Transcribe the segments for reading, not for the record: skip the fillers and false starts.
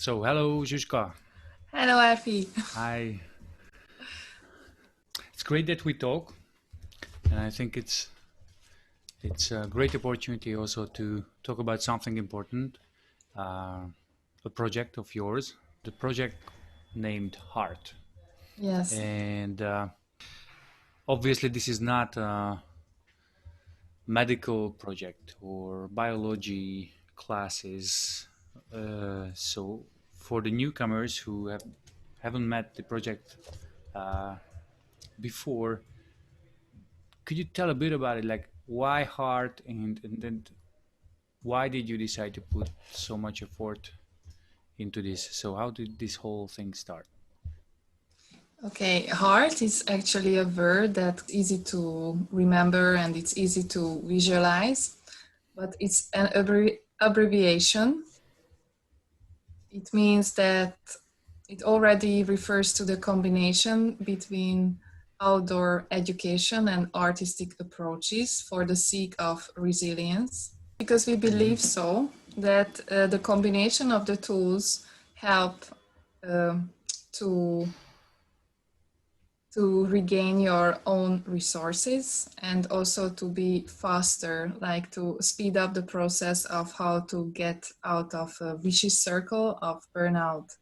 So, hello, Zsuzska. Hello, Alfie. Hi. It's great that we talk, and I think it's a great opportunity also to talk about something important, uh, a project of yours, the project named Heart. Yes. And obviously, this is not a medical project or biology classes. So, for the newcomers who haven't met the project uh, before, could you tell a bit about it? Like, why heart, and then why did you decide to put so much effort into this? So, how did this whole thing start? Okay, heart is actually a word that's easy to remember and it's easy to visualize, but it's an abbreviation. It means that it already refers to the combination between outdoor education and artistic approaches for the sake of resilience. Because we believe so that the combination of the tools help to regain your own resources and also to be faster, like to speed up the process of how to get out of a vicious circle of burnout.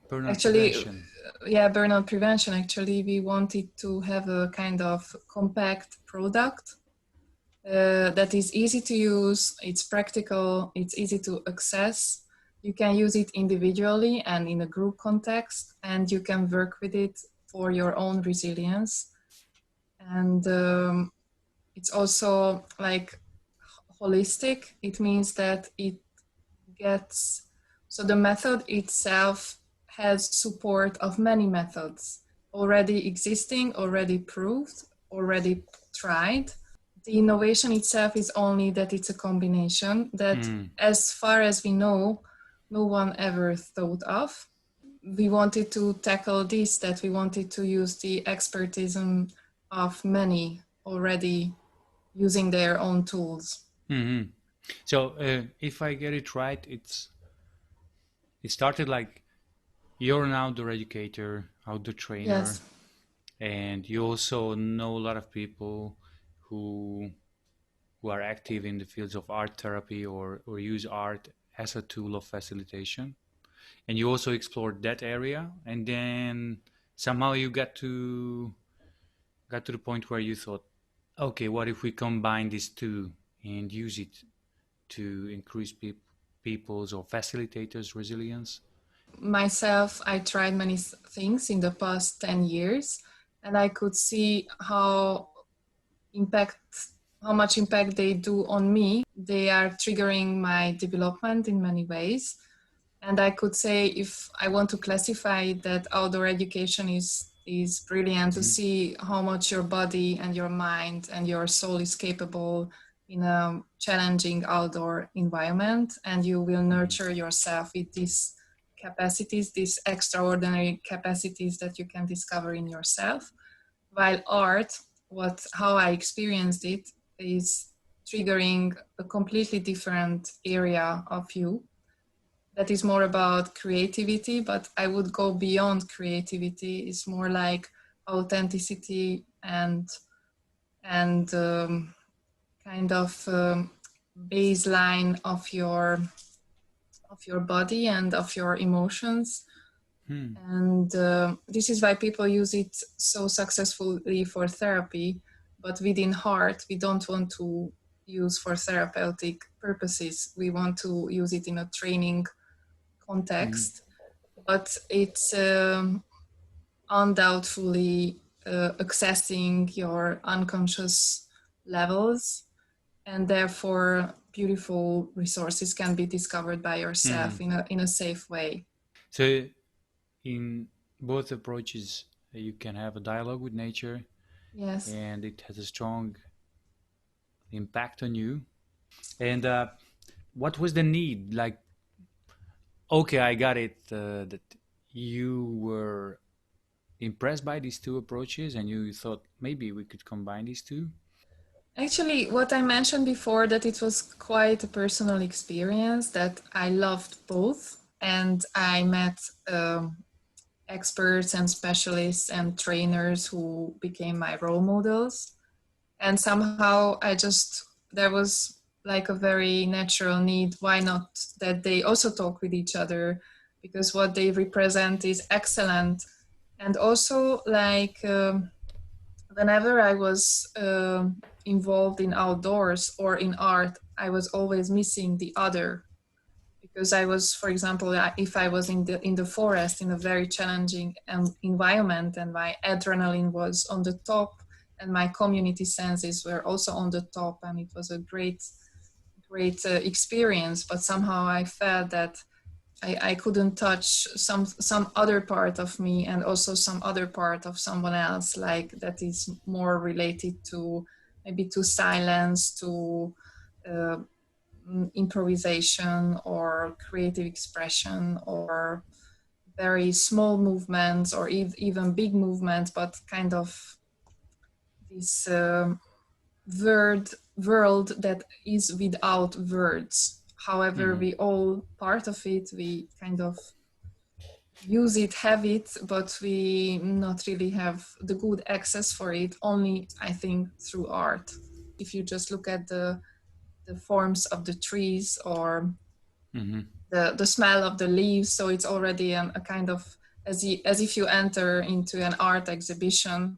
Burnout Actually, prevention. yeah, burnout prevention. Actually, we wanted to have a kind of compact product that is easy to use, it's practical, it's easy to access. You can use it individually and in a group context, and you can work with it for your own resilience. And it's also like holistic. It means that it gets, so the method itself has support of many methods already existing, already proved, already tried. The innovation itself is only that it's a combination that, as far as we know, no one ever thought of. We wanted to tackle this, that we wanted to use the expertism of many already using their own tools. So, if I get it right, it started like you're an outdoor educator, outdoor trainer, Yes, and you also know a lot of people who who are active in the fields of art therapy or use art as a tool of facilitation. And you also explored that area, and then somehow you got to the point where you thought, okay, what if we combine these two and use it to increase people's or facilitators' resilience? myself, I tried many things in the past 10 years, and I could see impact how much impact they do on me. They are triggering my development in many ways. And I could say, if I want to classify that, outdoor education is brilliant to see how much your body and your mind and your soul is capable in a challenging outdoor environment, and you will nurture yourself with these capacities, these extraordinary capacities that you can discover in yourself. While art, what how I experienced it, is triggering a completely different area of you that is more about creativity, but I would go beyond creativity. It's more like authenticity and kind of baseline of your body and of your emotions. And this is why people use it so successfully for therapy. But within heart, we don't want to use for therapeutic purposes. We want to use it in a training context, but it's undoubtedly accessing your unconscious levels, and therefore beautiful resources can be discovered by yourself in a safe way. So, in both approaches, you can have a dialogue with nature, Yes. and it has a strong impact on you. And what was the need? Like, okay, I got it. That you were impressed by these two approaches, and you thought maybe we could combine these two. Actually, what I mentioned before, that it was quite a personal experience, that I loved both. and I met experts and specialists and trainers who became my role models. And somehow there was like a very natural need. Why not that they also talk with each other? Because what they represent is excellent. And also, like, whenever I was involved in outdoors or in art, I was always missing the other, because I was, for example, if I was in the forest in a very challenging environment, and my adrenaline was on the top, and my community senses were also on the top, and it was a great experience. But somehow I felt that I couldn't touch some other part of me, and also some other part of someone else, like that is more related to maybe to silence, to uh, improvisation or creative expression, or very small movements, or even big movements, but kind of this world that is without words. However, Hmm. we all part of it, we kind of use it, have it, but we not really have the good access for it, only I think through art. If you just look at the forms of the trees, or Hmm. the smell of the leaves, so it's already a kind of as if you enter into an art exhibition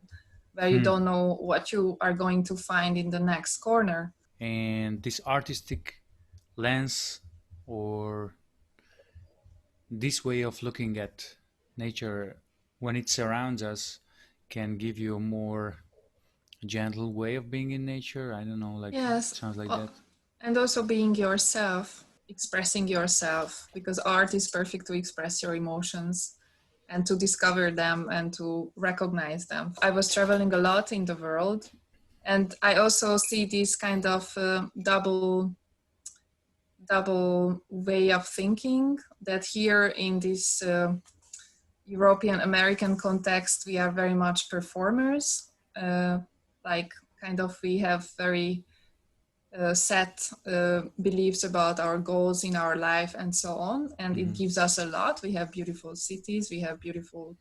where you Hmm. don't know what you are going to find in the next corner. And this artistic lens, or this way of looking at nature when it surrounds us, can give you a more gentle way of being in nature. I don't know, like, Yes, sounds like that. and also being yourself, expressing yourself, because art is perfect to express your emotions and to discover them and to recognize them. I was traveling a lot in the world, and I also see this kind of double way of thinking, that here in this European American context, we are very much performers. Like, kind of, we have very set beliefs about our goals in our life and so on. And it Hmm. gives us a lot. We have beautiful cities, we have beautiful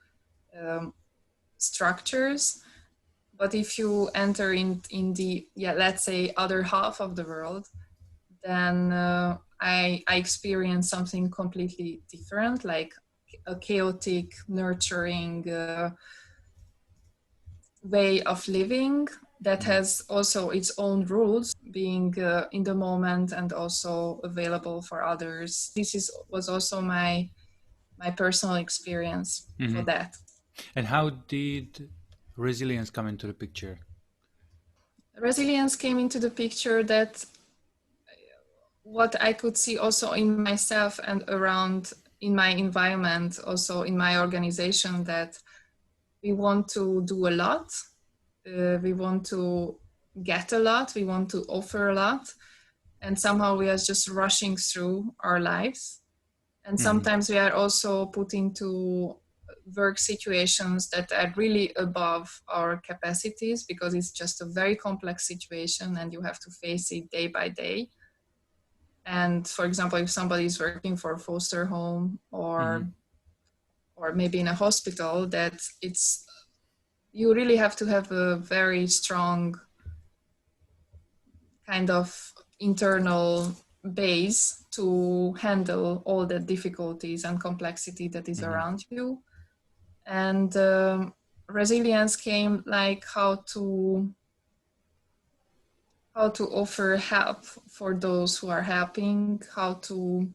um, structures. But if you enter in the, yeah, let's say, other half of the world, then I experience something completely different, like a chaotic, nurturing way of living that Hmm. has also its own rules, being in the moment and also available for others. This is was also my personal experience for Hmm. that. And how did resilience come into the picture? Resilience came into the picture, that what I could see also in myself and around in my environment, also in my organization, that we want to do a lot, we want to get a lot, we want to offer a lot, and somehow we are just rushing through our lives. And Hmm. sometimes we are also put into work situations that are really above our capacities, because it's just a very complex situation and you have to face it day by day. And for example, if somebody is working for a foster home, Hmm. or maybe in a hospital, that it's, you really have to have a very strong kind of internal base to handle all the difficulties and complexity that is Hmm. around you. And resilience came like how to offer help for those who are helping, how to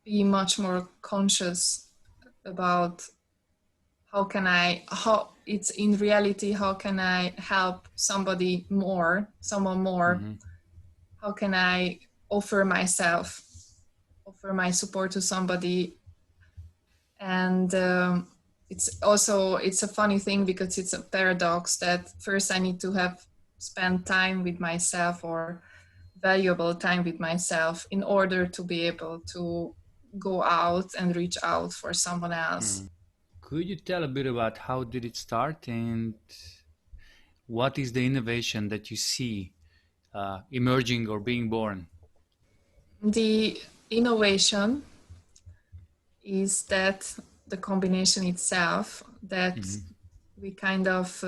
be much more conscious about how it's in reality, how can I help someone more, Hmm. how can I offer myself, offer my support to somebody. And it's a funny thing, because it's a paradox that first I need to have spent time with myself, or valuable time with myself, in order to be able to go out and reach out for someone else. Hmm. Could you tell a bit about how did it start, and what is the innovation that you see emerging or being born? The innovation is that the combination itself, that we kind of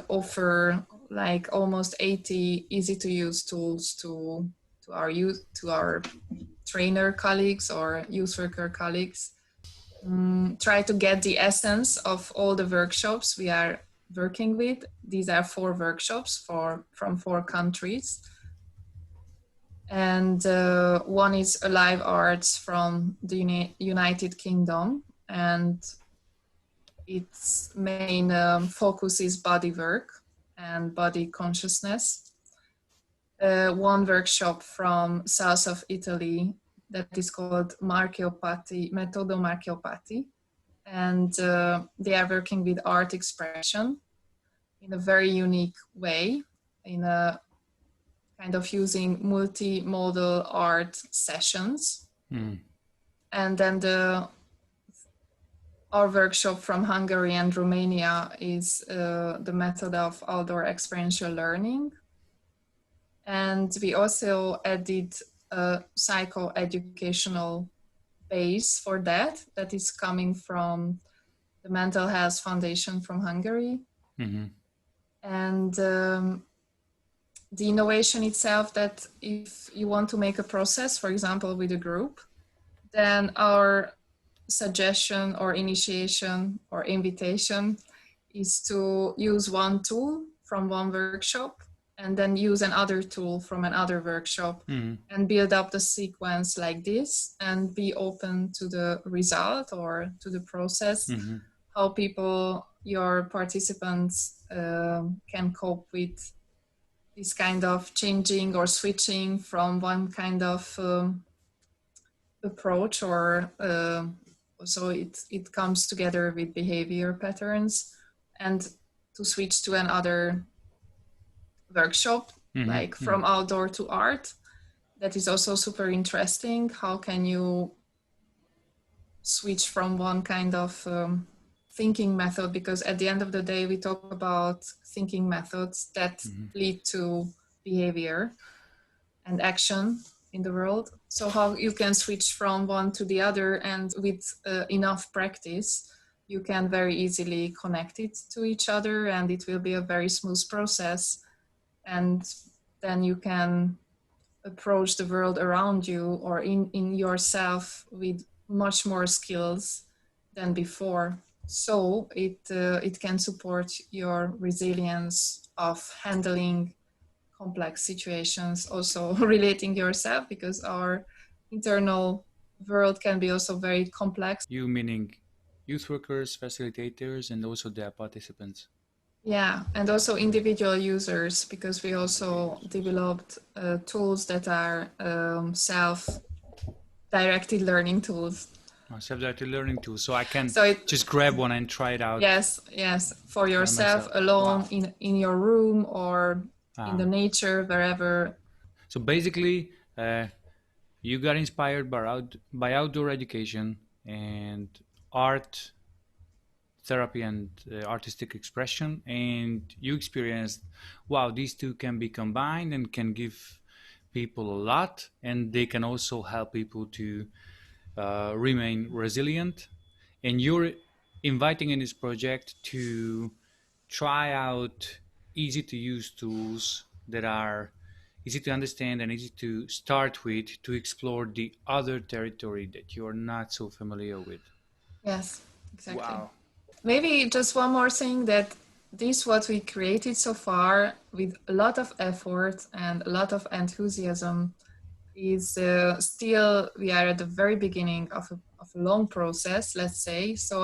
offer like almost 80 easy to use tools to our trainer colleagues or youth worker colleagues. Try to get the essence of all the workshops we are working with. These are 4 workshops from 4 countries. And one is Alive Arts from the United Kingdom, and its main focus is body work and body consciousness. One workshop from south of Italy that is called Marcheopathy, Metodo Marcheopathy, and they are working with art expression in a very unique way, in a kind of using multimodal art sessions. And then our workshop from Hungary and Romania is the method of outdoor experiential learning. And we also added a psychoeducational base for that is coming from the Mental Health Foundation from Hungary. And the innovation itself, that if you want to make a process, for example, with a group, then our suggestion or initiation or invitation is to use one tool from one workshop and then use another tool from another workshop and build up the sequence like this and be open to the result or to the process, how people, your participants can cope with this kind of changing or switching from one kind of approach, or so it comes together with behavior patterns, and to switch to another workshop, like from outdoor to art. That is also super interesting. How can you switch from one kind of thinking method, because at the end of the day we talk about thinking methods that lead to behavior and action in the world. So how you can switch from one to the other, and with enough practice you can very easily connect it to each other, and it will be a very smooth process, and then you can approach the world around you or in yourself with much more skills than before. So it can support your resilience of handling complex situations, also relating yourself, because our internal world can be also very complex. You meaning youth workers, facilitators, and also their participants. Yeah, and also individual users, because we also developed tools that are self-directed learning tools. Self-directed learning tool, so I can So just grab one and try it out. Yes, for yourself alone. Wow. in your room or in the nature, wherever. So basically, you got inspired by outdoor education and art therapy and artistic expression, and you experienced, wow, these two can be combined and can give people a lot, and they can also help people to remain resilient. And you're inviting in this project to try out easy to use tools that are easy to understand and easy to start with, to explore the other territory that you're not so familiar with. Yes, exactly. Wow. Maybe just one more thing, that this what we created so far with a lot of effort and a lot of enthusiasm is still, we are at the very beginning of a long process, let's say. So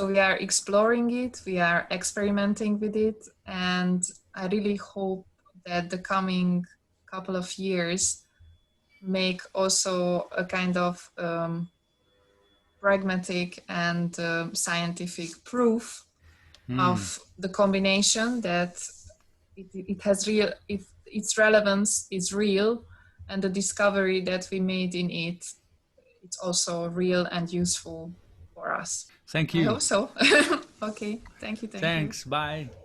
we are exploring it, we are experimenting with it, and I really hope that the coming couple of years make also a kind of pragmatic and scientific proof of the combination, that it has real, its relevance is real, and the discovery that we made in it, it's also real and useful for us. Thank you. I hope so. Okay, thank you. Thanks. Bye.